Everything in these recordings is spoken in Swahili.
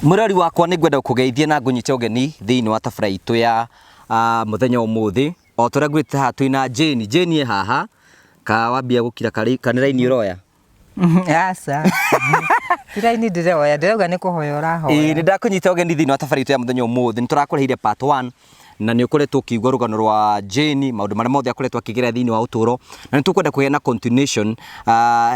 Murari wakwa ni ngwenda kugeithia na ngunyite ugeni thiini wa tabra itu ya muthenya umuthi o tore gwite ha twina Jane haha ka wambia gukira kanira-ini uroya asa tiraini ndiroya ndirauga ni kuhoya urahoya ni ndakunyita ugeni thiini wa tabra itu ya muthenya umuthi ni turakureheire part 1 na ni ukoretwo kiigwa rugano rwa Jane maundu maria mothe akoretwo akigera thiini wa uturo na ni tukwenda kuheana continuation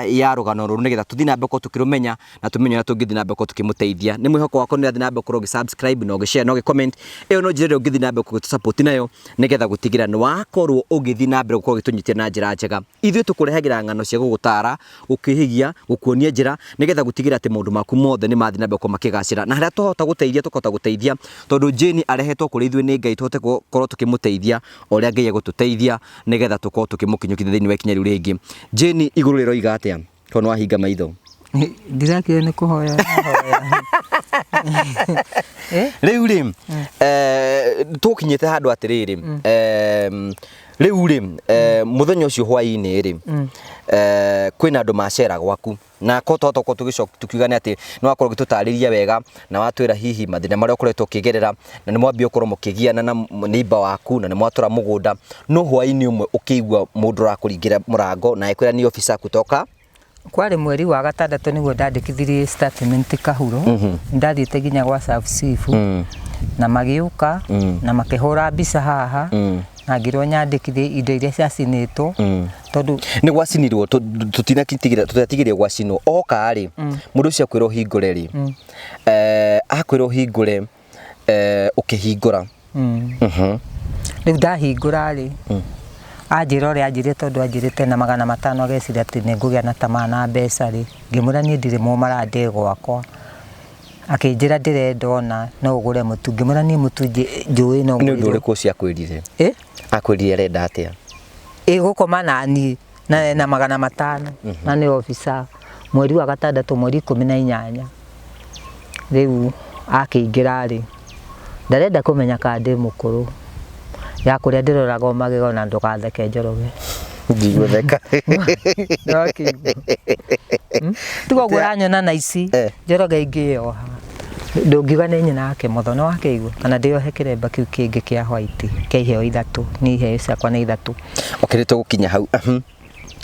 ya rugano ruru nigetha tuthi na mbeko tukirumenya na tumenye na tungithi na mbeko tukimuteithia ni mwihoko wako ni athi na mbeko ro subscribe no share no comment iyo no njire ungithi na mbeko support nayo nigetha gutigira ni wakorwo ugithi na mbeko gukorwo gitunyitia na njira njega ithuĩ tukurehagira ng'ano cia gugutara gukihigia gukuonia njira nigetha gutigira ati maundu maku mothe ni mathi na mbeko makigacira na haria tuhota guteithia tukota guteithia tondu Jane arehetwo kuri ithuĩ ni Ngai korwo tukimuteithia oria Ngai agututeithia nigetha tukorwo tukimukinyukithia thiini wa ikinya riu ringi Jane iguru riroiga atia kono wahinga maitho ndirakire ni kuhoya riu ri tukinyite handu atiriri riu ri muthenya ucio hwaini ri kwina andu macera gwaku na ko tugicoka tukiugane ati no akorwo gitutariria wega na watwira hihi mathina maria ukoretwo kigerera na ni mwambie ukorwo mukigiana na neighbor waku na ni mwatura mugunda no hwaini umwe ukiigwa mundu rakuringira murango na ekwira ni officer kutoka kwari mweri wa gatandatu niguo ndandikithirie statement kahuro ndathiite ginya gwa chief na magiuka na makihura mbica haha na ngirwo nyandikithie indo iria ciacinitwo tondu ni gwacinirwo tutatigirie gwacinwo oka ari mundu ucio akwirwo hingure ri akwirwo hingure ukihingura riu ndahingura ri anjira uria anjire tondu anjirite na 500 ageciria ati ni ngugia na tamaa na mbeca ri ngimura ni ndire mu marande gwakwa akinjira ndirendona no ugure mutu ngimura ni mutu njui no ni ndure ko cia kwirire akwirire renda atia gukoma nani na 500 na ni officer mweri wa gatandatu mweri 18 riu akingira ri ndarenda kumenya kandi mukuru ya kuria ndiroraga magego na ndugatheke Njoroge ndigutheka tugo guranyona na ici Njoroge ingioha ndungiuga ni nyina wake motho no wakeigua kana ndiohe kiremba kiu kingi kia white kia iheo 3 ni iheo ciakwa ni 3 okirite gukinya hau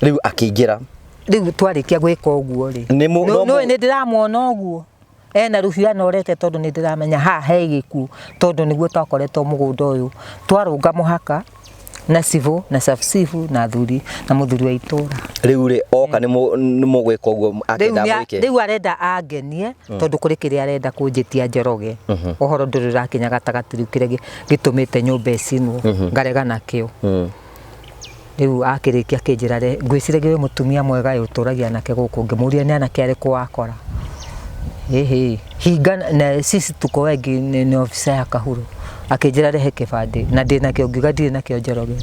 riu akingira riu twarikia gwika uguo ri no ni ndiramuona uguo ena ruhiana orete tondu ni ndiramenya ha hegiku tondu niguo twakoretwo mugunda uyu twarunga muhaka na sivu na safsifu na thuri na muthuri wa itura riu ri oka ni mugwika uguo akenda mwike riu arenda angenie tondu kuri kiri arenda kunjitia Njoroge uhoro ndurira kinya gatagati riu kire gitumite nyumba icinwo ngarega nakio riu akirikia kinjira re ngwiciragia we mutumia mwega yuturagia nake guku ngimuria ni anake ari kuwakora hinga na sisi tuko wengi ni ofisa ya kahuro akinjira rehe kibandi na ndina kio ngiga ndire na kio Njoroge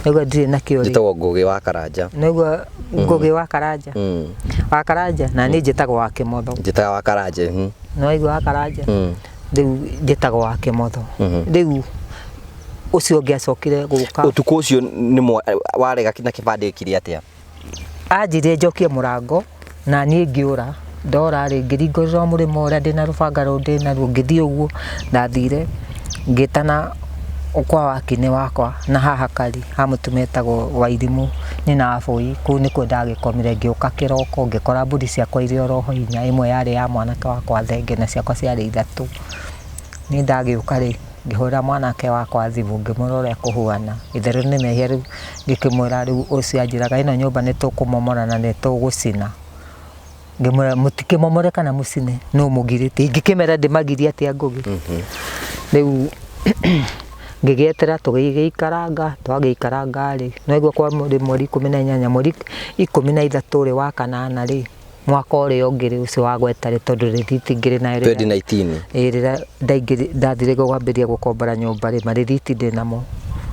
niguo ndire na kio njitagwo Ngugi wa Karanja niguo Ngugi wa Karanja wa Karanja na ni njitagwo wa Kimotho njitaga wa Karanja no igwa wa Karanja riu njitagwo wa Kimotho riu ucio ngiacokire guka utuko ucio ni warega na kibandi kiri atia anjire njokie murango na ni ngiura ndora ri ngiringorwo murimo uria ndina rubanga ru ndina ru ngithii uguo ndathire ngitana ukwa wakine wakwa na haha kari hamutumetagwo Wairimu ni na Abui ku ni ku ndagikomire ngiuka kiroko ngikora mburi ciakwa irio roho hinya imwe yari ya mwanake wakwa thenge na ciakwa ciari 3 ni ndagiuka ri ngihura mwanake wakwa thimu ngimurora kuhuana itheru ni mehia riu ngikimwira riu ucio anjiraga ino nyumba ni tukumomora na ni tugucina ngimura mutike momore kana mucine no mugirite ngikimera ndimagiria atia Ngugi riu ngigetera tugiikaranga twagiikaranga ri no igwa kwa mweri 18 mweri 13 ri wa 8 ri mwaka uri ongiri ucio wa gwetare tondu rithiti ngiri na 2019 rira ndathire gwambiria gukombora nyumba ri marithiti ndinamo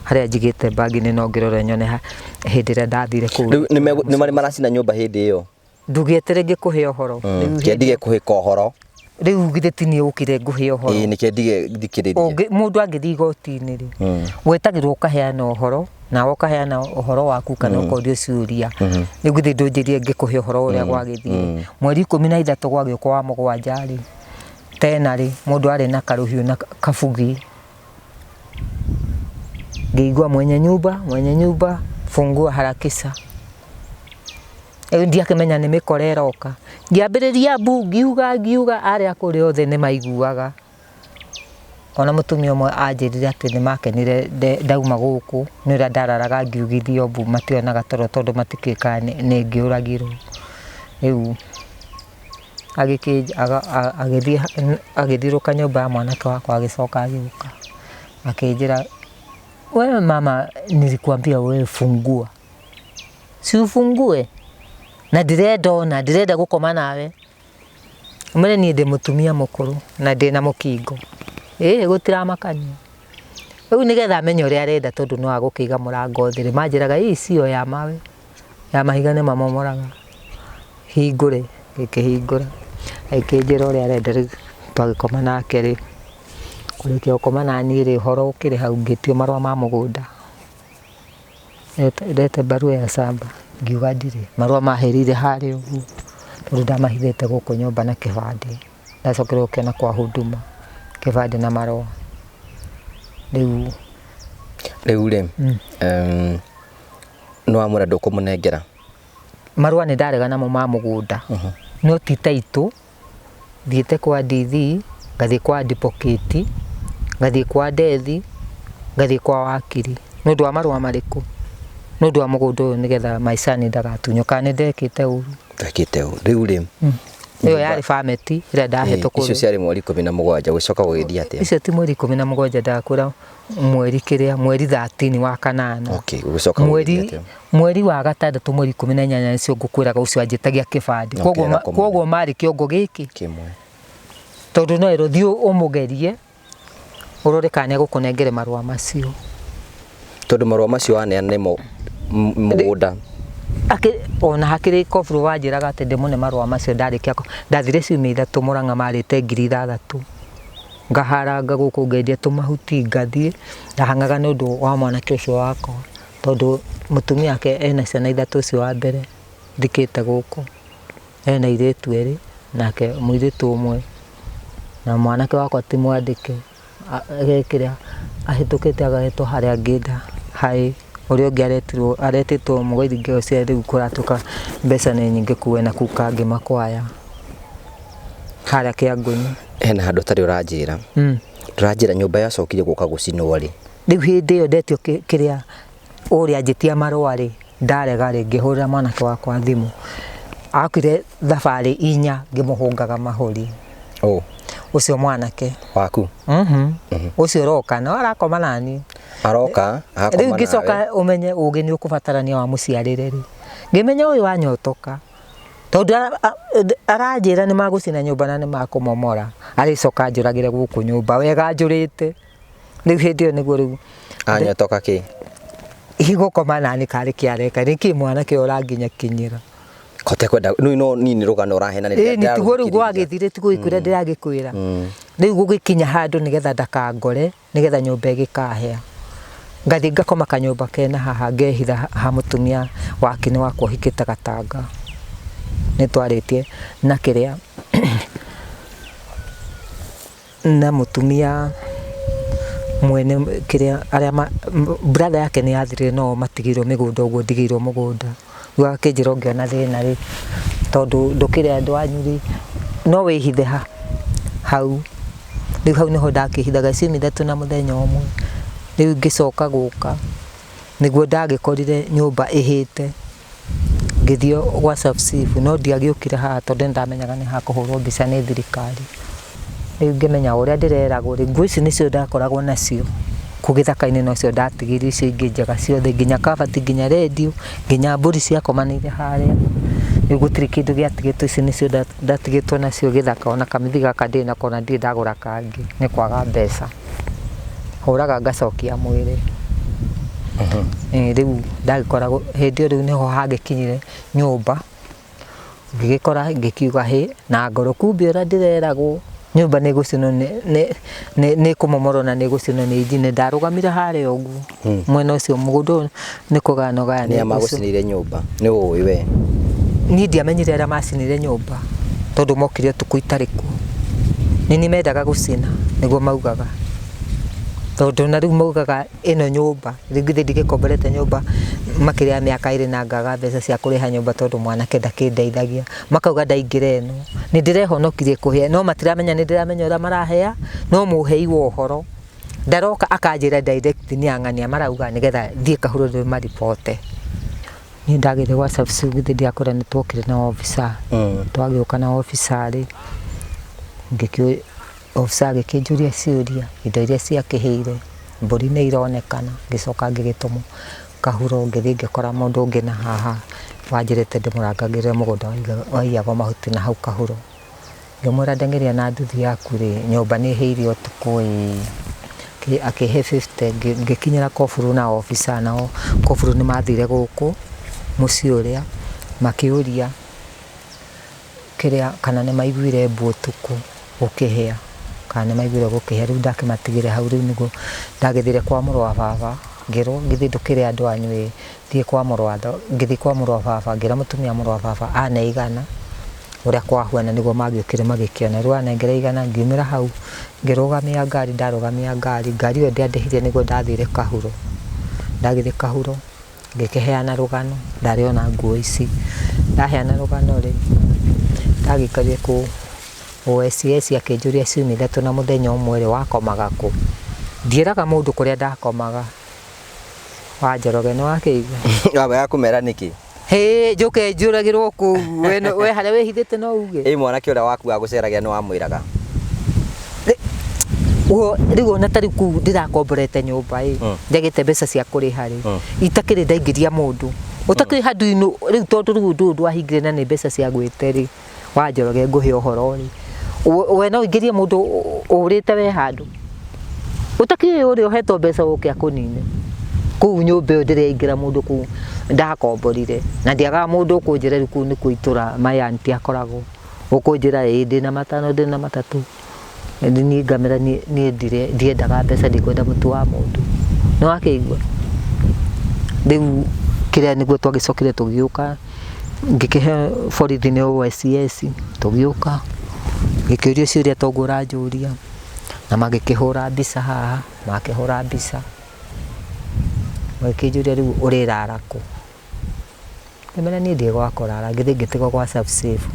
haria njigite bagi ni no ngirore nyone hindi ria ndathire ku ni mari maracina nyumba hindi iyo ndugietere ngikuhe ohoro kendige kuhika ohoro riu githitini ukire nguhe ohoro ni kendige thikiririe mundu angithi igoti-ini ri wetagirwo ukaheana ohoro na ukaheana ohoro waku kana ukorio ciuria riu githi ndunjirie ngikuhe ohoro uria gwagithie mweri 13 gwagĩũka wa 7 ri tena ri mundu ari na karuhiu na kabugi ngeigua mwenye nyumba fungua harakisha ndia kimenya ni mikorera oka ngiambiriria mbu ngiuga ari akuri othe ni maiguaga ona mutumia umwe anjirire ati ni makenire ndauma guku ni ria ndararaga ngiugithio mbu mationaga toro tondu matikika ni ngiuragirwo riu agithiruka nyumba ya mwanake wakwa agicoka agiuka akinjira wewe mama nilikuambia wewe fungua si ufungue na ndirenda gukoma nawe umene ni ndi mutumia mukuru na ndina mukingo gutira makania riu nigetha amenye uria arenda tondu no agukiga murango thiri manjiraga hii sio ya mawe ya mahiga ni mamomoraga hingure gikihingura aikinjira uria arenda riu twagikoma nake ri kurikia gukoma nani ri horo ukiri hau ngitio marwa ma mugunda ndete barua ya samba ngiuga ndiri marwa maherire hari ugu tondu ndamahithite guku nyumba na kibandi ndacokire gukena kwa huduma kibandi na marwa riu ri no amura ndukumunengera marwa ni ndarega namo ma mugunda no ti taitu thiite kwa DV ngathi kwa advocate ngathi kwa dethi ngathi kwa wakiri no ndwa marwa mariku no ndwa mugunda uyu nigetha maicani ndagatunyuka ni ndekite uru riu iyo yari fameti ira ndahetũkũrũ icio ciarĩ mweri 17 gũcoka gũgĩthiĩ atĩa icio ti mweri 17 ndakũra mweri 13 wa kanana okay gũcoka gũgĩthiĩ atĩa mweri wa gatandatũ mweri 18 nicio ngũkwĩraga ũcio anjĩtagia kĩbandi koguo marĩ kĩongo gĩkĩ kĩmwe tondu no ĩrũthiĩ ũmũgerie ũrore kana gũkũnengere marũa macio tondu marũa macio aneana nĩmo mũgũnda ona hakiri kobro wanjiraga ati ndimune marwa macio ndarikia ndathire ciumia 3 Murang'a marite 6,000 ngaharanga guku ngendia tumahuti ngathie ndahangaga nundu wa mwanake ucio wako tondu mutumia ake ena ciana 3 ucio wa mbere ndikite guku ena iretu eri nake muiritu umwe na mwanake wakwa ti mwandike agekira ahitukite agahetwo haria ngida hai uri ungi aretitwo mugoithi ngeo cia riu kuratuka mbeca ni nyingi kuwe na kukangi makwaya haria Kiangũnyi hena handu tari uranjira uranjira nyumba yacokire guka gucinwo ri riu hindi iyo ndetio kiria uri anjitia marwa ri ndarega ri ngihurira mwanake wakwa thimu akire thabari 4 ngimuhungaga mahuri ucio mwanake waku ucio roka no arakoma nani aroka akoma riu ngicoka umenye ugi ni ukubatarania wa muciarire ri ngimenya uyu wanyotoka tondu aranjira ni magucina nyumba na ni makumomora aricoka njuragire guku nyumba wega njurite riu hindi iyo niguo riu anyotoka ki igukoma nani kari kiareka niki mwanake uranginya kinyira kote kwenda no nini rugano urahena ni tiguo riu gwagithire tiguo ikwira ndiragikwira riu gugikinya handu nigetha ndakangore nigetha nyumba igikahea ngathi ngakoma kanyumba kena haha ngehitha ha mutumia wakini wakwa hikite Gatanga ni twaritie na kiria na mutumia mwene kiria aria brother yake ni athire no matigirwo migunda uguo ndigirwo mugunda gwa kinjiro ngiona thina ri tondu ndukire andu anyuri no wihithe hau riu hau niho ndakihithaga ciumia 3 na muthenya umwe riu ngicoka guka niguo ndagikorire nyumba ihite ngithio gwa subchief no ndiagiukire haha tondu ndamenyaga ni hakuhurwo mbica ni thirikari riu ngimenya uria ndireragwo ri ngui ici nicio ndakoragwo nacio kugithaka-ini nocio ndatigiri icio ingi njega ciothe nginya kabati nginya radio nginya mburi ciakomanire haria riu gutiri kindu giatigitwo ici nicio ndatigitwo nacio githaka ona kamithi gaka ndina kona ndi ndagura kangi ni kwaga mbeca huraga ngacokia mwiri riu ndagikoragwo hindi riu niho hagikinyire nyumba ngigikora ngikiuga hi na ngoro kumbe ura ndireragwo nyumba ni gucino ni kumomoro na ni gucino ni njine ndarugamire haria uguo mwena ucio mugundu ni kugano gaya ni amagucinire nyumba ni uwi we ni ndiamenyire aria macinire nyumba tondu mokire tuku itariku nini mendaga gucina niguo maugaga tondu na riu maugaga ino nyumba ringithi ndigikomborete nyumba makiria miaka iri na ngaga mbeca cia kuriha nyumba tondu mwanake ndakindeithagia makauga ndaingire ino ni ndirehonokirie kuhia no matiramenya ni ndiramenya ura marahea no muhei wa uhoro ndaroka akanjira direct ni ang'ania marauga nigetha thie kahururu maripote ni ndagire wa subsidy githi ndiakora ni twokire na officer twagiuka na officer ri ngikio officer gikinjuria ciuria indo iria ciakihire mburi ni ironekana ngicoka ngigitumo kahuro ngithi ngikora mundu ungi na haha wanjirite ndimurangagirire mugunda waiyago mahuti na hau kahuro ngimwira ndengeria na nduthi yaku ri nyumba ni heirio tuku akihe 50 ngikinyira kofuru na officer nao kofuru ni mathire guku muci uria makiuria kiria kana ni maiguire mbutuku ukihia kana ni maiguire gukihia riu ndakimatigire hau riu niguo ndagithire kwa muru wa baba ngiro ngithindukire andu anyu thie kwa muru wa ngithi kwa muru wa baba ngira mutumia muru wa baba aneigana uria kwahuana niguo magiukire magikiona riu anengere igana ngiumira hau ngirugamia ngari ndarugamia ngari iyo ndiandihirie niguo ndathire kahuro ndagithire kahuro ngikiheana rugano ndariona nguo ici ndaheana rugano ri ndagikarie ku OSS akinjuria ciumia 3 na muthenya umwe ri wakomaga ku ndieraga mundu kuria ndakomaga wanjoroge no akiigua aba yakumera niki njuke njuragirwo ku we haria wihithite no uge mwanake uria waku aguceragia no amwiraga riu ona tari ku ndirakomborete nyumba njagite mbeca cia kuriha ri itakiri ndaingiria mundu utakiri handu riu tondu riu ndu ahingire na ni mbeca cia gwite ri wanjoroge nguhe uhoro ri we no ingirie mundu urite we handu utakiri uri uhetwo mbeca uke akunine ku nyumba iyo ndiraingira mundu ku ndakomborire na ndiaga mundu kunjira riu ku ni kuitura maya nti akoragwo ukunjira ndina matano ndina matatu ni ngamera ni ndiendaga mbeca ndikwenda mutu wa mundu no akiigua riu kiria niguo twagicokire tugiuka ngikihe borithi ni OSS tugiuka ngikiuria ciuria tongura njuria na magikihura mbica haha makihura mbica makijuria riu urirara ku ngimenya ni ndie gwa kurara ngithi ngitigo gwa subsafe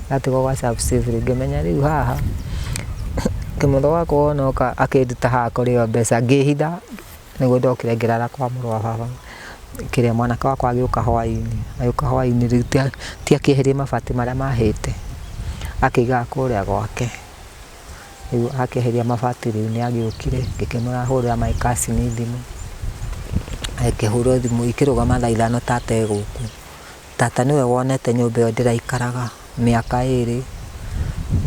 ngatigo gwa subsafe ngimenya riu haha kimundo wako noka akinduta haha kurio mbeca ngihitha niguo ndokire ngirara kwa muru wa baba kiria mwanake wakwa agiuka hwaini riu ti akiherie mabati maria mahite akiga kuria gwake riu akiheria mabati riu ni agiukire ngikimurahurira maikasi ni thimu akihurwo thimu ikirugama thaa 5 tata eguku tata niwe wonete nyumba iyo ndiraikaraga miaka 2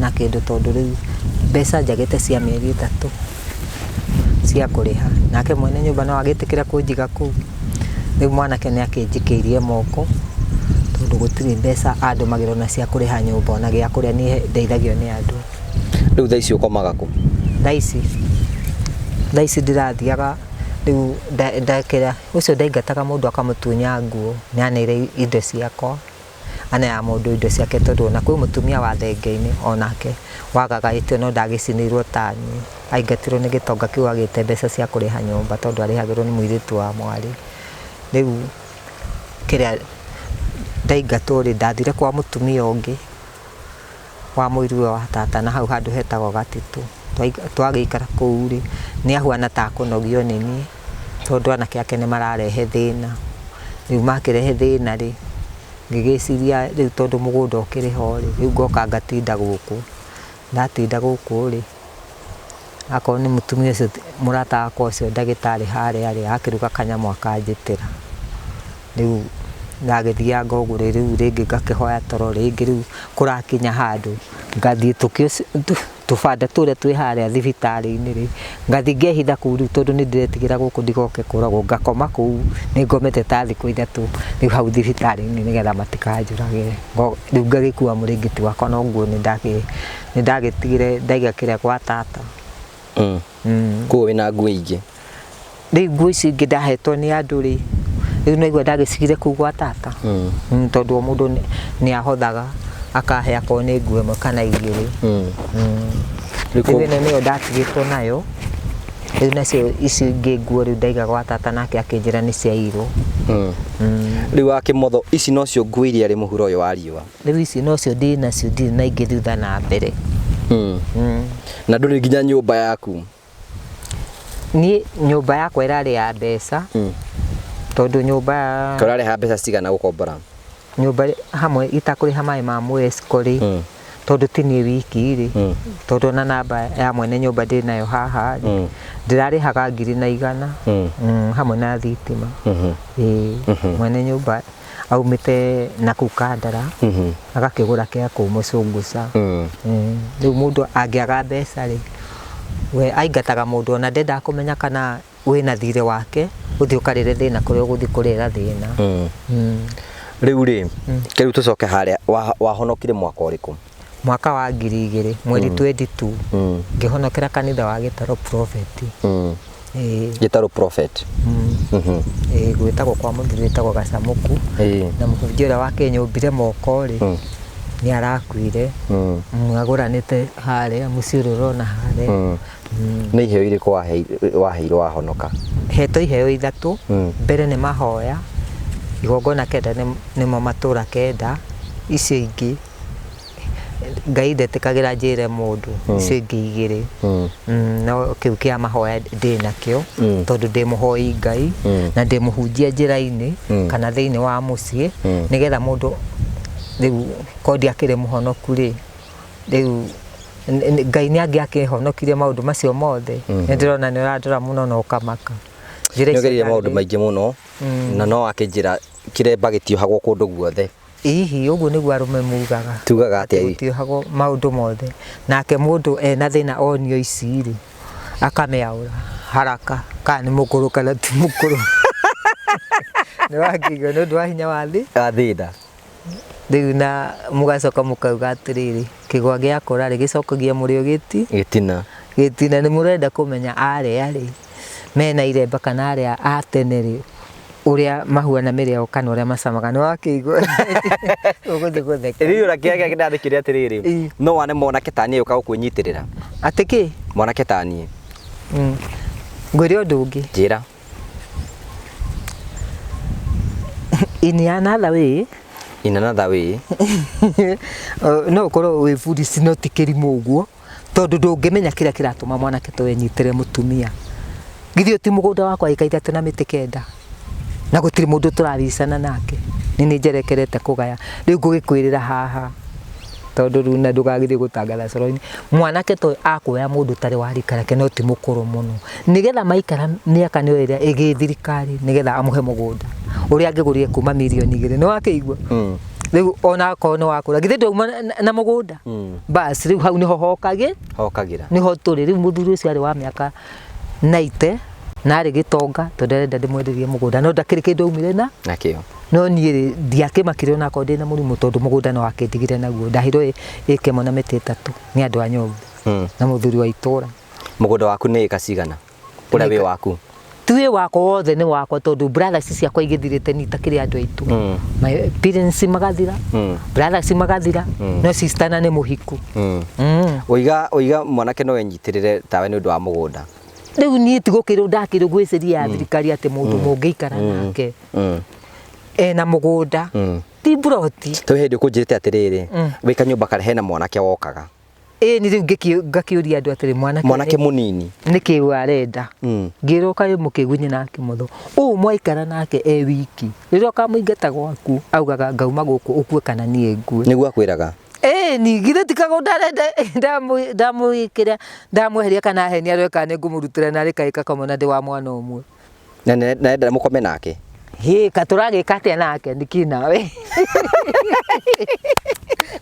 na kindu tondu riu mbeca njagite cia mieri 3 cia kuriha nake mwene nyumba no agitikira kunjiga ku riu mwanake ni akinjikiirie moko tondu gutiri mbeca andu magirona cia kuriha nyumba ona gia kuria ni ndeithagio ni andu riu thaici ukomaga ku thaici ndirathiaga riu ndakira ucio ndaingataga mundu akamutunya nguo ni aneire indo ciakwa ana ya mundu indo ciake tondu na kwi mutumia wa thenge-ini onake wagagaitio no ndagicinirwo tani aingatirwo ni gitonga kiu agite mbeca cia kuriha nyumba tondu arihagirwo ni muiritu wa mwari riu kiria ndaingatwo ri ndathire kwa mutumia ungi wa muiriwe wa tata na hau handu hetagwo Gatitu twagiikara kuu ri ni ahuana ta kunogio ni ni tondu anake ake ni mararehe thina riu makirehe thina ri ngigiciria riu tondu mugunda ukiri ho ri riu ngoka ngatinda guku ndatinda guku ri akoro ni mutumia ucio murata akwa ucio ndagitari haria ri akiruga kanyamu akanjitira riu ndagithia ngogure riu ringi ngakihoya toro ringi riu kurakinya handu ngathie tubanda turia twi haria thibitari-ini ri ngathi ngehitha kuu riu tondu ni ndiretigira guku ndigoke kuragwo ngakoma kuu ni ngomete ta thiku 3 riu hau thibitari-ini nigetha matikanjurage riu ngagikua muringiti wakwa no nguo ni ndagitigire ndaiga kiria gwa tata kuo wina nguo ingi riu nguo ici ingi ndahetwo ni andu ri riu naigua ndagicigire kuu gwa tata tondu mundu ni ahothaga akahe akoo ni nguo imwe kana igiri Rĩu ĩno nĩyo ndatigĩtwo nayo. Rĩu nacio ici ingĩ nguo rĩu ndaiga gwa tata nake akĩnjĩra nĩ ciairwo. Rĩu wa Kĩmotho ici nocio nguo iria rĩ mũhuro ũyũ wa riũa. Rĩu ici nocio ndĩ nacio ndirĩ na ingĩ thutha na mbere. Na ndũrĩ nginya nyũmba yaku? Niĩ nyũmba yakwa ĩrarĩ ya mbeca. Tondũ nyũmba ũrarĩha mbeca cigana gũkombora? Nyũmba hamwe itakũrĩha maĩ ma mwesco rĩ, tondũ ti niĩ wiki rĩ, tondũ na namba ya mwene nyũmba ndĩ nayo haha rĩ, ndĩrarĩhaga 100 hamwe na thitima. Mwene nyũmba aumĩte na kũu Kandara agakĩgũra kĩa kũu Mũcũngũca. Rĩu mũndũ angĩaga mbeca rĩ, we aingataga mũndũ ona ndendaga kũmenya kana wĩna thirĩ wake ũthiĩ ũkarĩre thĩna kũrĩa ũgũthiĩ kũrĩra thĩna. Rĩu rĩ, kĩrĩu tũcoke harĩa wahonokire mwaka ũrĩkũ? Mwaka wa 2000 mweri 22 ngĩhonokera kanitha wa Gĩtarũ Prophet. Gĩtarũ Prophet. Gwĩtagwo kwa mũthuri wĩtagwo Gacamũku, na mũhunjia ũrĩa wakĩnyũmbire moko rĩ nĩ arakuire. Agũranĩte harĩa mũciĩ ũrĩa ũrona harĩa. Nĩ iheo irĩkũ waheirwo wahonoka? Hetwo iheo 3. Mbere nĩ mahoya, igongona 9 nĩmo matũra 9. Icio ingĩ Ngai ndetĩkagĩra njĩre mũndũ, icio ingĩ 2. No kĩu kĩa mahoya ndĩ nakĩo tondũ ndĩ mũhoi Ngai na ndĩ mũhunjia njĩra-inĩ kana thĩinĩ wa mũciĩ, nĩgetha mũndũ rĩu kondi akĩrĩ mũhonoku rĩ, rĩu Ngai nĩ angĩakĩhonokirie maũndũ macio mothe. Nĩ ndĩrona nĩ ũrandora mũno na ũkamaka. Nĩogerire maũndũ maingĩ mũno na no akĩnjĩra kĩremba gĩtiohagwo kũndũ guothe. Hihi ũguo nĩguo arũme mugaga. Tugaga atĩa? Gĩtiohagwo maũndũ mothe. Nake mũndũ ena thĩna onio ici rĩ, akameaũra haraka kana nĩ mũkũrũ kana ti mũkũrũ. Nĩ wakĩigua nĩ ũndũ wa hinya wa thĩ. Thĩna. Rĩu na mũgacoka mũkauga atĩrĩrĩ, kĩgwa gĩakũra rĩ gĩcokagia mũrĩo gĩtina. Gĩtina nĩ mũrenda kũmenya arĩa rĩ mena iremba kana arĩa a tene rĩ ũrĩa mahuana mĩrĩo kana ũrĩa macamaga. Nĩ wakĩigua ũgũthiĩ gũtheka. Rĩu ũrakĩaga kĩndathĩkĩre atĩrĩrĩ, no wane mwanake taniĩ ũka gũkwĩnyitĩrĩra? Atĩ kĩ? Mwanake taniĩ. Ngwĩre ũndũ ũngĩ. Njĩra. In another way. In another way. No ũkorwo wĩ foolish no ti kĩrimũ ũguo, tondũ ndũngĩmenya kĩrĩa kĩratũma mwanake to enyitĩre mũtumia. Githĩ ti mũgũnda wakwa ĩkaita tena mĩtĩ 9 na gũtirĩ mũndũ tũravicana nake. Nĩ njerekerete kũgaya. Rĩu ngũgĩkwĩrĩra haha tondũ rĩu na ndũgagĩthiĩ gũtangatha coro-inĩ. Mwanake to akuoya mũndũ tarĩ wa rika rĩake no ti mũkũrũ mũno, nĩgetha maikara mĩaka nĩyo ĩrĩa ĩgĩ thirikari nĩgetha amũhe mũgũnda ũrĩa angĩgũrire kuma 2 million. Nĩ wakĩigua? Rĩu ona akorwo nĩ wakũra githĩ ndauma na mũgũnda. Basi rĩu hau nĩho hokagĩra. Nĩho tũrĩ. Rĩu mũthuri ũcio arĩ wa mĩaka 90 na arĩ Gĩtonga tondũ arenda ndĩmwenderie mũgũnda no ndakĩrĩ kĩndũ aumire nakĩo. No niĩ ndiakĩmakire ona akorwo ndĩ na mũrimũ tondũ mũgũnda no akĩndigire naguo. Ndahirwo ĩka 1 na mĩtĩ 3 nĩ andũ a nyũmba na mũthuri wa itũra. Mũgũnda waku nĩ ĩka cigana ũrĩa wĩ waku? Ti wĩ wakwa wothe nĩ wakwa tondũ brothers ciakwa igĩthirĩte nita kĩrĩ andũ aitũ. My parents magathira, brothers magathira, no sister na nĩ mũhiku. Oiga mwanake no enyitĩrĩre tawe nĩ ũndũ wa mũgũnda. Rĩu niĩ tigũkĩrwo ndakĩrwo gwĩciria ya thirikari atĩ mũndũ mũngĩikara nake ena mũgũnda ti broti. Tũ hĩndĩ ũkũnjĩrĩte atĩrĩrĩ, wĩka nyũmba kare hena mwanake wokaga. Nĩ rĩu ngakĩũria andũ atĩrĩ mwanake mũnini nĩkĩ arenda. Ngĩrwo kaĩ mũkĩgunye na Kĩmotho ũũ mwaikara nake wiki, rĩrĩa ũkamũingata gwaku augaga ngauma gũkũ ũkue kana niĩ ngue. Nĩguo akwĩraga? Ni githĩ tikago ndarenda ndamwĩkĩra ndamweheria kana henia rweka nĩ ngũmũrutĩra na rĩkaĩka kamwe na ndĩ wa mwana ũmwe. Na ndĩrenda mũkome nake? Ka tũragĩka atĩa nake nĩkĩ nawe?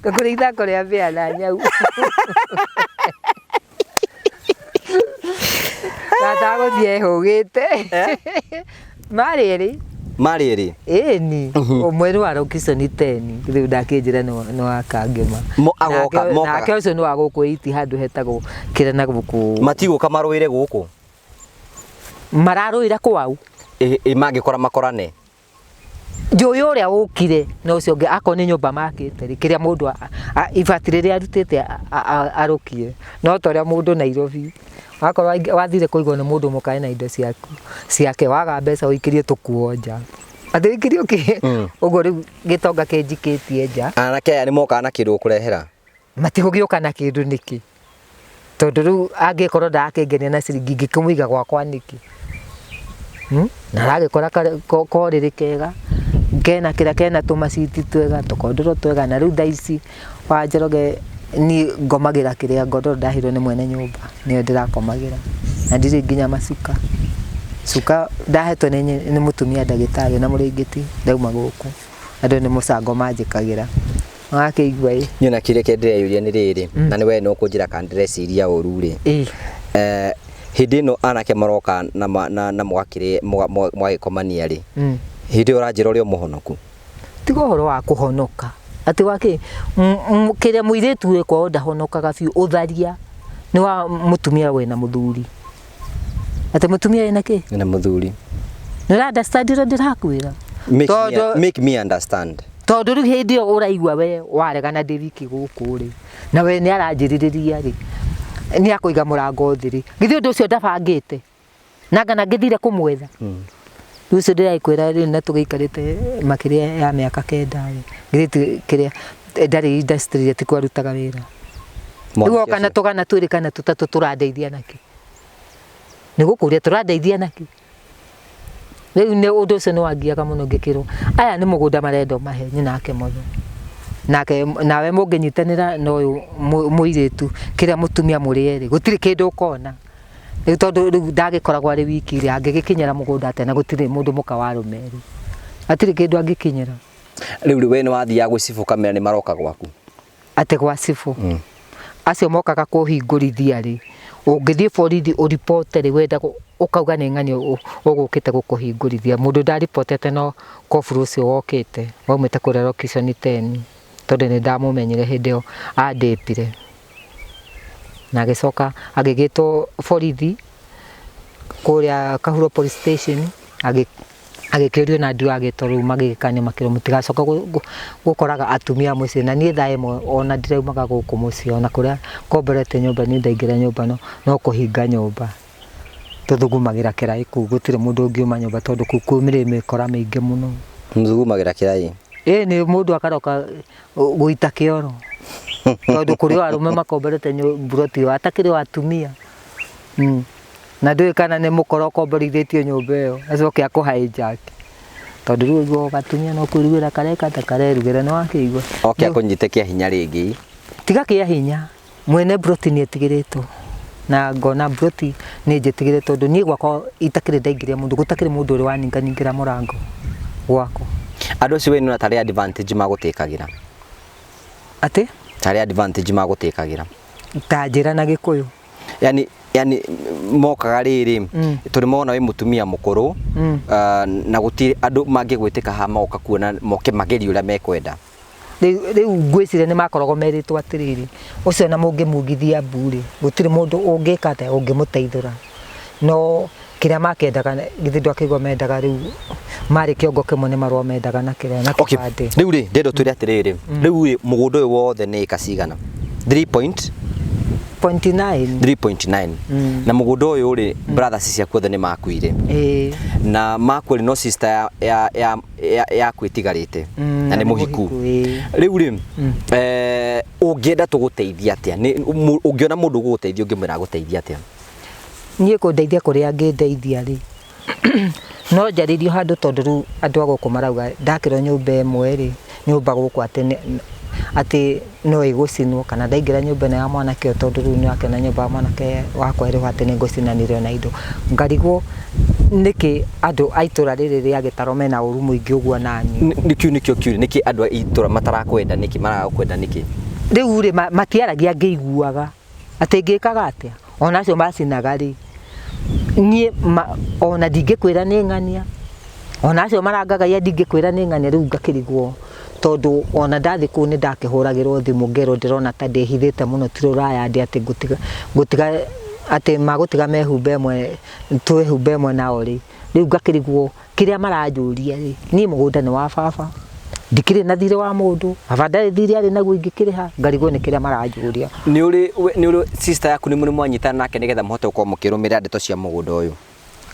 Ngakũrĩa ithako rĩa mbĩa na nyau. Gatagũthiĩ ehũgĩte. Marĩ erĩ? Ni ũmwe nĩ wa Location 10 rĩu ndakĩnjĩra nĩ wa Kangema. Nake ũcio nĩ wa gũkũ iti handũ hetagwo Kĩrena gũkũ. Matigũka marũĩre gũkũ? Mararũĩra kwao? Mangĩkora makorane? Joy uria ukire no ucio ngi akoni nyumba makite ri kiria mundu ibati riria arutite arukie no toria mundu Nairobi akorwo wathire kuigwo ni mundu mukae na indo ciake waga mbeca uikirie tukuonja athikirio ki ugo riu gitonga kenjikitie nja anake aya ni moka na kindu kurehera matigogiuka na kindu niki tondu riu angikorwo ndakengenia na ciringi ngikumuiga gwakwa niki na ragikora koriri kega kena kira kena tumaciti twega tukondoro twega na riu thaici wa Njoroge ni ngomagira kiria ngondoro ndahirwo ni mwene nyumba niyo ndirakomagira na ndiri nginya macuka cuka ndahetwo ni mutumia ndagitari na muringiti ndauma guku andu ni mucango manjikagira akaigua nyona kiria kende yuria ni riri na ni we no kunjira kan ndreciria uru ri hindi no anake maroka na mwakire mwagikomania ri hindi uranjira uri muhonoku tigo horo wa kuhonoka ati wake kiria muiritu we kwao ndahonokaga biu utharia ni wa mutumia we na muthuri ati mutumia ena ki na muthuri ni understand ro ndirakwira make me understand tondu riu hindi uraigua we waregana ndiriki guku ri na we ni aranjiririria ri ni akuiga murango thiri githio ndu ucio ndabangite nangana ngithire kumwetha Rucio ndirakwira ri na tugikarite makiria ya miaka 9 ngiriti kiria ndari industry ati kwarutaga wira nigo kana tugana twiri kana tutatu turandeithia naki nigukuria turandeithia naki riu ne undu ucio ni wangiaga muno ngikirwo aya ni mugunda marendo mahe nake motho nake nawe munginyitanira no uyu muiritu kiria mutumia murieri gutiri kindu ukona riu tondu riu ndagikoragwo ari wiki ri angigikinyira mugunda atena gutiri mundu muka wa rumeri atiri kindu angikinyira riu we ni wathia gucibu kamera ni maroka gwaku ate gwa cibu acio mokaga kuhingurithia ri ungithie borithi uripoti ri wenda ukauga ni ng'ani ugukite gukuhingurithia mundu ndaripotete no koburu ucio wokite waumite kuria location 10 tondu ni ndamumenyire hindi yo andipire na agicoka agigitwo borithi kuria Kahuro police station agikirio na ndu agitwo riu magikania makiro mutigacoka gukoraga atumia muci na nie thae mo ona ndiraumaga guku muci ona kuria komborete nyumba ni ndaingira nyumba no kuhinga nyumba tuthugumagira kirai ku gutire mundu ungiuma nyumba tondu kukumire mikora maingi muno muthugumagira kirai ni mundu akaroka guita kioro tondu kuri arume makomborete nyumba atakire atumia na ndui kana ni mukoro komborithitio nyumba iyo acoke akuhijack tondu riu igwo gatumia no kurugura kareka ta karerugera no akigwa okay akunyite kia hinya ringi tiga kia hinya mwene broti ni etigiritwo na ngona broti ni njitigire tondu ni gwako itakire ndaingiria mundu gutakire mundu uri waningira murango gwako andu acio we ni tari advantage magutikagira ati tari advantage magutikagira tajira na gikuyu yani mokaga riri turi mona we mutumia mukuru na gutiri andu mangigwitika ha moka kuona moke mageri uria mekwenda riu ngwicire ni makorogo meritwo atiriri ucio na mungimugithia mburi gutiri mundu ungikate ungimuteithura no kiria makendaga githindu akigwa mendaga riu mari kiongo kimwe ni marwa mendaga na kiria na kibande riu ri ndendo turi atiriri riu mugunda uyu wothe ni kasigana 3.9 na mugunda uyu ri brothers cia kuothe ni makuire na makwiri no sister ya kwitigarite na ni muhiku riu ri ungienda tuguteithia atia ni ungiona mundu guguteithia ungimwira guteithia atia nie kundeithia kuria ngindeithia ri no njaririo handu tondu riu andu aguku marauga ndakirwo nyumba imwe ri nyumba guku ati no igucinwo kana ndaingira nyumba na mwanake tondu riu ni akena nyumba mwanake wakwa ri ati ni ngucinanirio na indo ngarigwo niki andu aitura riri ria gitaro mena uru muingi uguo nani nikio niki andu aitura matarakwenda niki marakwenda niki riu ri matiaragia ngiiguaga ati ngikaga atia ona acio macinaga ri nie ona ndingikwira ni ng'ania ona acio marangaga ya ndingikwira ni ng'ania riu ngakirigwo tondu ona ndathi ku ni ndakihuragirwo thimu ngero ndirona ta ndihithite muno tiruraya andi ati gutiga ati magutiga mehumbe mwe twehumbe mwe nao ri riu ngakirigwo kiria maranjuria ri ni mugunda ni wa baba ndikire na thire wa mundu abandari thire ari naguo ingikiriha ngarigwo ni kiria maranjuria ni uri sister yaku ni mwanyitana nake nigetha muhote uko mukirumira ndeto cia mugunda uyu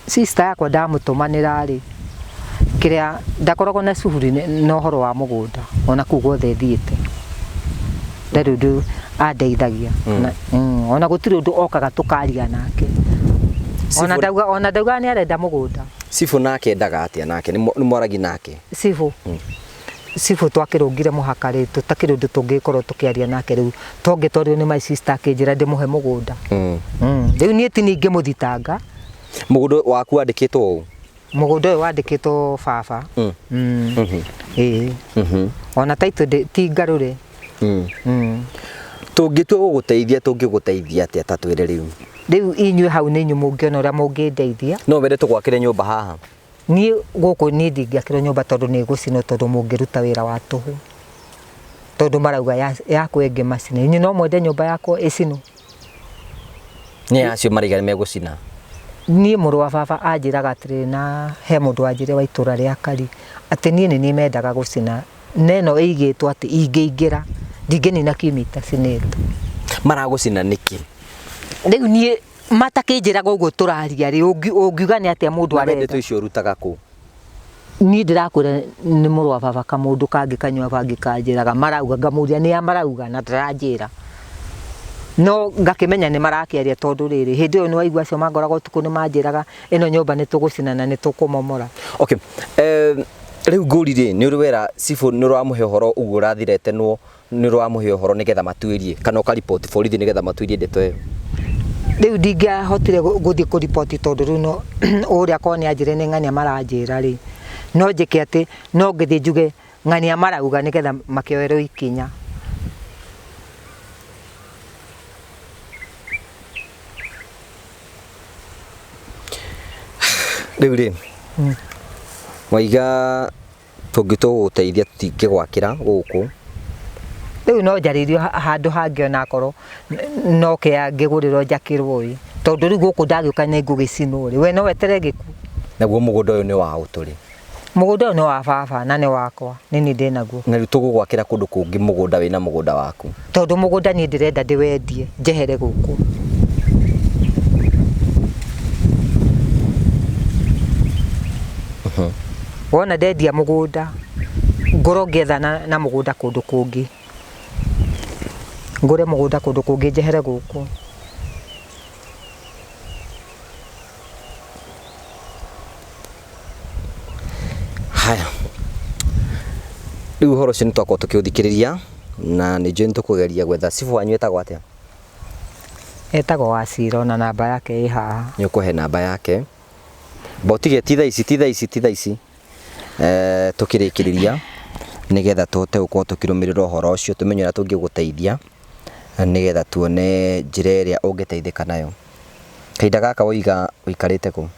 sister yakwa ndamutumanira ri kiria ndakoragwo na cuhuri no horo wa mugunda ona kugo the thiete ndu andeithagia ona gutire undu okaga tukaria nake ona ndauga ni arenda mugunda sifu nake ndaga atia nake ni moragi nake sifu twakirungire muhakari tutakire undu tungikorwo tukiaria nake riu tongetorio ni my sister akinjira ndimuhe mugunda riu nie ti ninge muthitanga mugunda waku andikitwo u mugunda uyu wandikitwo baba ona taito ti ngarure tungitwe gugũteithia atia tatwire riu inyue hau ni nyu mungiona uria mungindeithia no wende tugwakire nyumba haha ni guku ni ndingiakira nyumba tondu ni gucino tondu mungiruta wira wa tuhu tondu marauga yakwa ingi macine inyu no mwende nyumba yakwa icino ni acio marigani megucina ni muru wa baba anjiraga atiri na he mundu anjire wa itura ria kari ati ni mendaga gucina neno igitwo ati ingiingira ndigeni na kimita cineto maragucina niki riu ni matakinjiraga uguo turaria ri ungiuga ni atia mundu arenda ndeto icio rutaga ku ni ndirakwira ni muru wa baba ka mundu kangi kanywa bangi kanjiraga marauga ngamuria ni amarauga na ndaranjira no ngakimenya ni marakiaria tondu riri hindi yo ni waigua cio mangoragwo tuku ni manjiraga ino nyumba ni tugucina na ni tukumomora okay riu ngurire ni uriwera sifu ni uramuhe horo uguo rathirete no ni uramuhe horo nigetha matuirie kana uka report borithi nigetha matuirie ndeto iyo riu ndingihotire guthii ku report tondu riu no uria koni anjire ni ng'ania maranjira ri no njike ati no ngithi njuge ng'ania marauga nigetha makioerwo ikinya riu ri waiga tungitwo guteithia tutingigwakira guku riu no njaririo handu hangi ona korwo no ke ngigurirwo njakirwo i tondu riu guku ndagiuka ni ngugicinwo ri we no wetere giku naguo mugunda uyu ni wa uturi mugunda uyu ni wa baba na ni wakwa ni ndinaguo na riu tugugwakira kundu kungi mugunda wina mugunda waku tondu mugunda ni ndirenda ndiwendie njehere guku wona ndendia mugunda ngoro ngetha na mugunda kundu kungi ngure mugunda kundu kungi njehere guku haya riu horo cini twakwo tukiuthikiriria na ni njui nitukugeria gwetha sifu wanyu etagwo atia etagwo Wacira na namba yake i haha ni ukuhe namba yake botige titha ici tukirikiriria nigetha tuhote gukorwo tukirumirira horo ucio tumenye na tungiguteithia nigetha tuone njira iria ungiteithika nayo kahinda gaka wikarite ku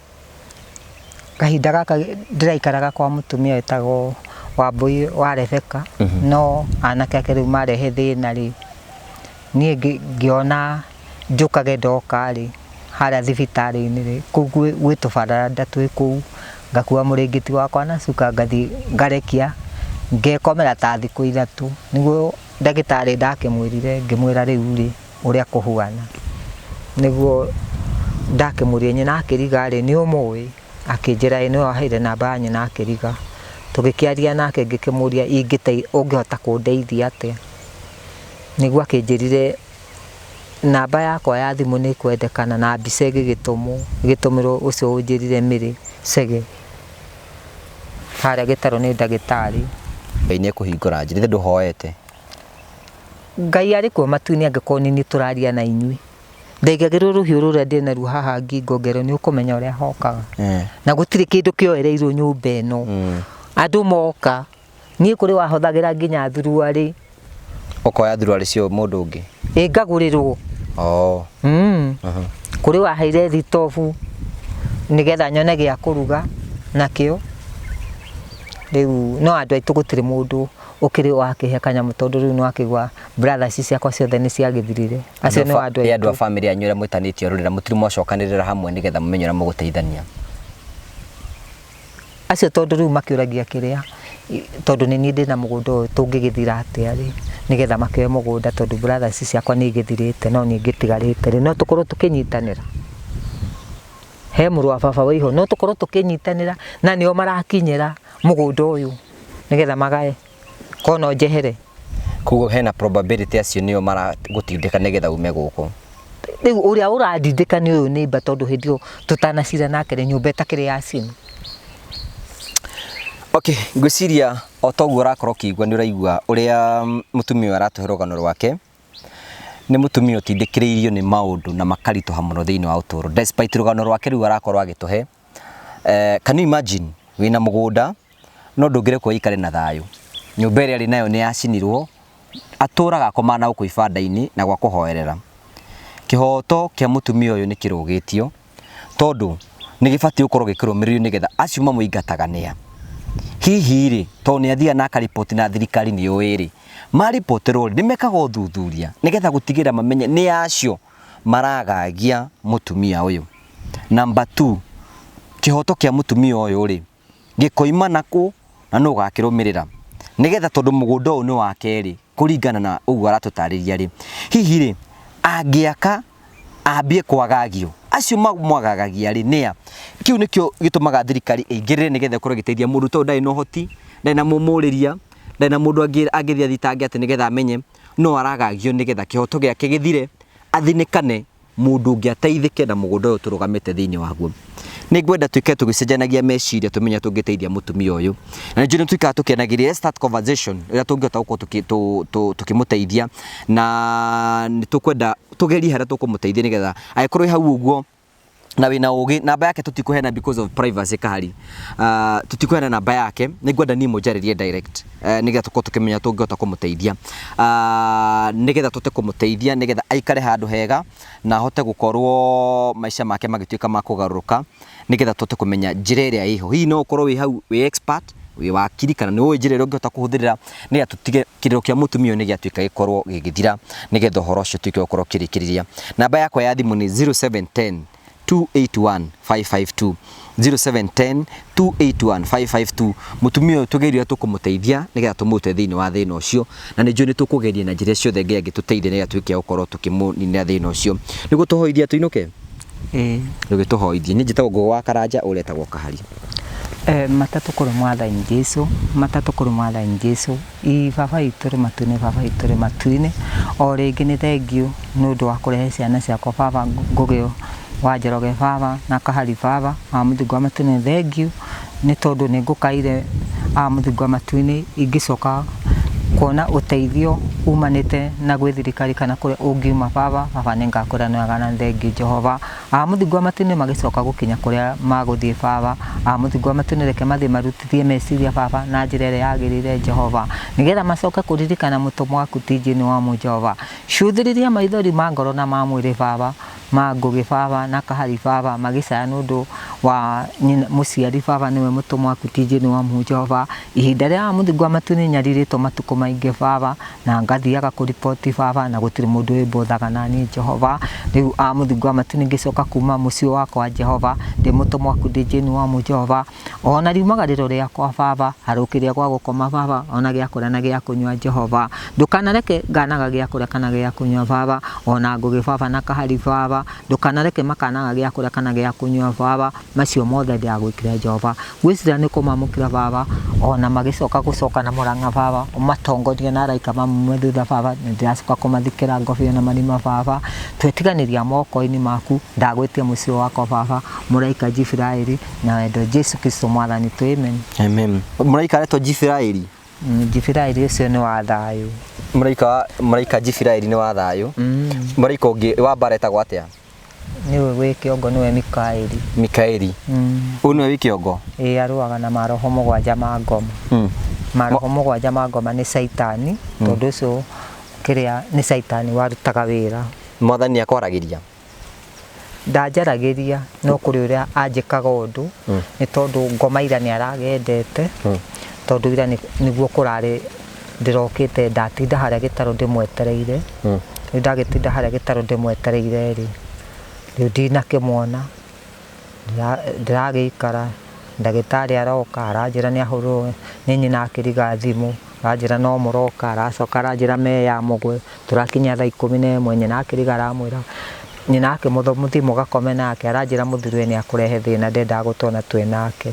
kahinda gaka ndiraikaraga kwa mutumia etagwo Wambui wa Rebeka no anake ake riu marehe thina ri nie ngiona njukage ndoka ri haria thibitari-ini ri kuu gwitubaranda twi kuu ngakua muringiti wakwa na cuka ngathi ngarekia ngekomera ta thiku ithatu niguo ndagitari ndakimwirire ngimwira riu ri uria kuhuana niguo ndakimuria nyina akiriga ri ni umui akinjira ino aheire namba nyina akiriga tugikiaria nake ngikimuria ungihota kundeithia atia niguo akinjirire namba yakwa ya thimu ni kwendekana na mbica igitumirwo ucio unjirire Miri Cege haria gitaro ni ndagitari Ngai ni kuhingura njira nduhoete Ngai ari kuo matu-ini angikorwo ni turaria na inyui ndaigagirwo ruhiu ruria ndina ru haha ngingongero ni ukumenya uria hokaga na gutiri kindu kioereirwo nyumba ino andu moka ni kuri wahothagira nginya thurua ri okoya thurua ri cio mundu ungi ngagurirwo kuri waheire thitobu nigetha nyone gia kuruga nakio riu no andu aitu gutiri mundu ukiri wakihe kanyamu tondu riu no akigwa brothers ciakwa ciothe ni ciagithirire acio no andu a family anyu ria mwitanitio rurira mutiri mwacokanirira hamwe nigetha mumenye ura muguteithania acio tondu riu makiuragia kiria tondu ni ndĩ na mũgũnda ũyũ tũngĩgĩthira atĩa rĩ nigetha makĩoe mũgũnda tondu brothers ciakwa nĩ igĩthirĩte no niĩ ngĩtigarĩte rĩ no tũkorwo tũkĩnyitanĩra he mũrũ wa baba wĩho no tũkorwo tũkĩnyitanĩra na nĩo marakinyĩra mũgũnda ũyũ nigetha magae kono njehere kugo hena probability acio nĩo maragũtindĩka nigetha ume gũkũ riu ũrĩa ũrandindĩka nĩ ũyũ nĩmba tondu hĩndĩ ĩyo tũtanacira nake rĩ nyũmba ĩtakĩrĩ yacina. Okay, ngwĩciria o toguo ũrakorwo ũkĩigua nĩ ũraigua ũrĩa mũtumia ũyũ aratũhe rũgano rwake nĩ mũtumia ũtindĩkĩrĩirio nĩ maũndũ na makaritũha mũno thĩinĩ wa ũtũũro despite rũgano rwake rĩu arakorwo agĩtũhe. Can you imagine wĩna mũgũnda no ndũngĩrekwo ũikare na thayũ, nyũmba ĩrĩa arĩ nayo nĩ yacinirwo, atũraga akomaga na gũkũ ibanda-inĩ na gwa kũhoerera. Kĩhoto kĩa mũtumia ũyũ nĩ kĩrũgĩtio tondũ nĩ gĩbatiĩ gũkorwo gĩkĩrũmĩrĩrio nigetha acio mamũingataga nĩa hihi rĩ to nĩ athiaga na akariboti na thirikari nĩ ũĩ rĩ maripoterwo nĩ mekaga ũthuthuria nigetha gũtigĩra mamenye nĩ acio maragagia mũtumia ũyũ. Number 2, kĩhoto kĩa mũtumia ũyũ rĩ gĩkoima nakũ na no gakĩrũmĩrĩra nigetha tondũ mũgũnda ũyũ nĩ wake rĩ kũringana na ũguo aratũtarĩria rĩ hihi rĩ angĩaka ambie kwagagio acio magwagagia rĩ nĩa. Kiu nikio gitumaga thirikari ĩingĩrĩre nigetha ĩkorwo ĩgĩteithia mũndũ tondũ ndarĩ na ũhoti, ndarĩ na mũmũrĩria, ndarĩ na mũndũ angĩthia thitange atĩ nigetha amenye no aragagio nigetha kĩhoto gĩake gĩthire athinĩkane mũndũ ũngĩ ateithĩke na mũgũnda ũyũ tũrũgamĩte thĩinĩ waguo. Nĩ ngwenda tuĩke tũgĩcenjanagia meciria tũmenya tũngĩteithia mũtumia ũyũ na nĩ tuĩkaga tũkĩanagĩria start conversation ĩrĩa tũngĩhota gũkorwo tũkĩmũteithia na nĩ tũkwenda tũgerie harĩa tũkũmũteithia nigetha agĩkorwo hau ũguo na wĩna ũgĩ. Namba yake tũtikũheana because of privacy kahari, tũtikũheana namba yake, nĩ ngwenda niĩ mũnjarĩrie direct nigetha tũkorwo tũkĩmenya tũngĩhota kũmũteithia nigetha tũte kũmũteithia nigetha aikare handũ hega na ahote gũkorwo maica make magĩtuĩka ma kũgarũrũka nigetha tũte kũmenya njĩra ĩrĩa ĩho. Hihi no ũkorwo wĩ hau wĩ expert wĩ wakiri kana nĩ ũĩ njĩra ĩrĩa ũngĩhota kũhũthĩrĩra nigetha tũtige kĩrĩro kĩa mũtumia ũyũ nĩ gĩatuĩka gĩkorwo gĩgĩthira nigetha ũhoro ũcio tuĩke gũkorwo kĩrĩkĩrĩria. Namba yakwa ya thimũ nĩ 0710 281 552 0710 281 552. Mũtumia ũyũ tũgeria tũkũmũteithia nigetha tũmũte thĩinĩ wa thĩna ũcio na nĩ njũĩ nĩ tũkũgeria na njĩra ciothe ngĩtũteithia nigetha tuĩke gũkorwo tũkĩmũnina thĩna ũcio. Nĩ gũtũhoithia tũinũke gũgĩtũhoithia. Niĩ njĩtagwo Ngũgĩ wa Karanja ũrĩa etagwo Kahari. Matatũ kũrĩ Mwathani Jesũ, matatũ kũrĩ Mwathani Jesũ, i baba itũ rĩ matu-inĩ, baba itũ rĩ matu-inĩ. O rĩngĩ nĩ thengiũ nĩ ũndũ wa kũrehe ciana ciakwa baba Ngũgĩ wa Njoroge baba na Kahari baba mũthingu wa matu-inĩ. Thengiũ nĩ tondũ nĩ ngũkaire mũthingu wa matu-inĩ ingĩcoka kuona ũteithio umanĩte na gwĩ thirikari kana kũrĩa ũngiuma baba nĩ ngakũra nĩwaga na thengiũ Jehova. Mũthingu wa matu-inĩ magĩcoka gũkinya kũrĩa magũthiĩ baba mũthingu wa matu-inĩ reke mathiĩ marutithie meciria baba na njĩra ĩrĩa yagĩrĩire Jehova nigetha macoke kũririkana mũtũmwo waku ti-inĩ wa Jehova. Cuthĩrĩria maithori ma ngoro na ma mwĩrĩ baba ma Ngũgĩ baba na Kahari baba magĩcaya nĩ ũndũ wa mũciari baba nĩwe mũtũmwo waku ti-inĩ wa Jehova. Ihinda rĩa mũthingu wa matu-inĩ nyarirĩtwo matukũ maingĩ baba na ngathiaga kũripoti baba na gũtirĩ mũndũ wĩmbũthaga naniĩ Jehova. Rĩu mũthingu wa matu-inĩ ngĩcoka kuma mũciĩ wakwa Jehova ndĩ mũtũmwo waku ti-inĩ wa Jehova. Ona riumagarĩro rĩakwa baba harũkĩria gwa gũkoma baba ona gĩa kũrĩa na gĩa kũnyua Jehova ndũkanareke nganaga gĩa kũrĩa kana gĩa kũnyua baba. Ona Ngũgĩ baba na Kahari baba ndũkanareke makanaga gĩa kũrĩa kana gĩa kũnyua baba. Macio mothe ndĩragwĩkĩra Jehova. Ngwĩciria nĩ kũmamũkĩra baba ona magĩcoka na Mũrang'a baba ũmatongorie na araika mamwe thutha baba. Ndĩracoka kũmathikĩra ngobio na marima baba twetiganĩria moko-inĩ maku. Ndagwĩtia mũciĩ wakwa baba mũraika Jifiraĩri na wendo Jesu Kristo Mwathani tu amen. Amen. Mũraika aretwo Jifiraĩri. Jifiraĩri ũcio nĩ wa thayũ. Mũraika Jifiraĩri nĩ wa thayũ. Mũraika ũngĩ wa mbara etagwo atĩa? Niwe wĩ kĩongo nĩwe Mikaeli. Mikaeli. Ũyũ nĩwe wĩ kĩongo? Arũaga na maroho mũgwanja ma ngoma. Maroho mũgwanja ma ngoma nĩ Saitani tondũ ũcio kĩrĩa nĩ Saitani warutaga wĩra. Mwathani akwaragĩria? Ndanjaragĩria no kũrĩ ũrĩa anjĩkaga ũndũ nĩ tondũ ngoma ira nĩ aragendete tondũ ira nĩguo kũrarĩ ndĩrokĩte ndatinda harĩa gĩtarũ ndĩmwetereire. Rĩu ndagĩtinda harĩa gĩtarũ ndĩmwetereire rĩ rĩu ndinakĩmwona ndĩragĩikara ndagĩtarĩ aroka aranjĩra nĩ ahũrwo nĩ nyina akĩriga thimũ, aranjĩra no mũroka, aracoka aranjĩra meya mũgwe, tũrakinya thaa 11 nyina akĩriga aramwĩra nyina akĩmũthomithia mũgakome nake, aranjĩra mũthuriwe nĩ akũrehe thĩna ndendaga gũtona twĩ nake.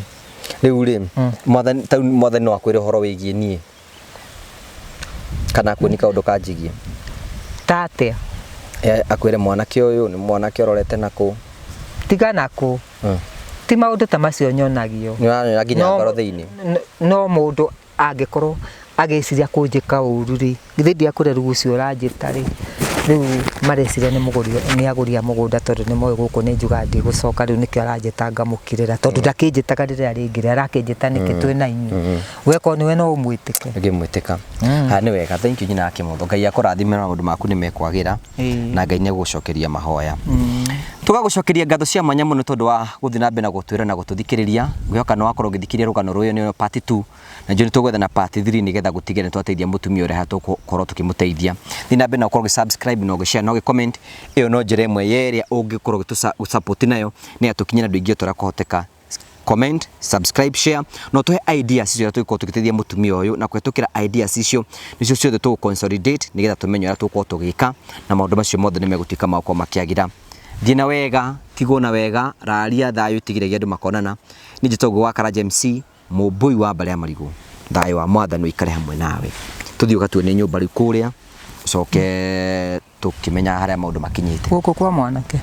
Rĩu rĩ mwathani no akwĩre ũhoro wĩgiĩ niĩ kana akwĩni kaũndũ kanjigie tatĩa akwĩre mwanake ũyũ nĩ mwanake ũrorete nakũ? Tiga nakũ, ti maũndũ ta macio nyonagio. Nĩũranĩra nginya ngoro thĩinĩ. No mũndũ angĩkorwo agĩciria kũnjĩka ũru rĩ, githĩ ndiakũre rĩu ũcio ũranjĩta rĩ, rĩu mareciria nĩ agũria mũgũnda tondũ nĩ moĩ gũkũ nĩ njuga ndigũcoka, rĩu nĩkĩo aranjĩta ngamũkirĩra tondũ ndakĩnjĩtaga rĩrĩa rĩngĩ arakĩnjĩta nĩkĩ twĩ na inyuĩ, weko nĩwe no ũmwĩtĩke. Ngĩmwĩtĩka. Nĩ wega, thank you nyina Kĩmotho, Ngai akũrathime na maũndũ maku nĩ mekwagĩra na Ngai nĩ gũgũcokeria mahoya. Tugagũcokeria ngatho cia mwanya mũno tondũ wa gũthiĩ na mbere na gũtwĩra na gũtũthikĩrĩria. Ngwĩhoka nĩ wakorwo ũgĩthikĩrĩria rũgano rũrũ nĩ part 2 na njũĩ nĩ tũgwetha na part 3 nĩgetha gũtigĩrĩra nĩ twateithia mũtumia ũrĩa tũgũkorwo tũkĩmũteithia. Thiĩ na mbere na gũkorwo ũgĩ-subscribe na ũgĩ-share na ũgĩ-comment. Ĩyo no njĩra ĩmwe yerĩa ũngĩkorwo ũgĩ-support nayo nĩ atũkinyĩra andũ aingĩ ũtũra kũhoteka. Comment, subscribe, share na ũtũhe ideas icio tũgĩkorwo tũgĩteithia mũtumia ũyũ, na kũhetũkĩra ideas icio nĩcio ciothe tũgũ-consolidate nĩgetha tũmenye ũrĩa tũgũkorwo tũgĩka na maũndũ macio mothe nĩ megũtuĩka ma gũkorwo makĩagĩra. Thiĩ na wega, tigwo na wega, raria thayũ, tigĩrĩria andũ makonana. Niĩ njĩtagwo wa Karanja MC, mũmbui wa Mbale ya Marigũ. Thayũ wa Mwathani ũikare hamwe nawe. Tũthiĩ ũgatuonie nyũmba rĩu kũrĩa, ũcoke tũkĩmenya harĩa maũndũ makinyĩte. Gũkũ kwa mwanake.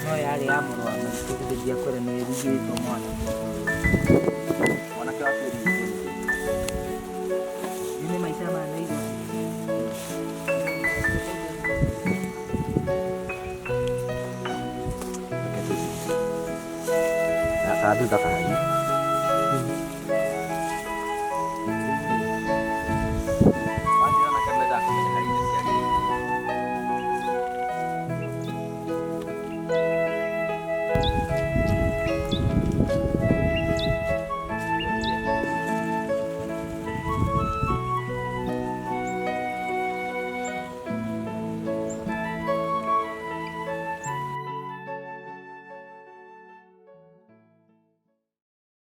No yarĩ ya mũrũ wa maitũ gũthiĩ akore nĩ erigĩtwo mwana. Mwanake wake nĩ maica ma Nairobi. Akathutha kahari.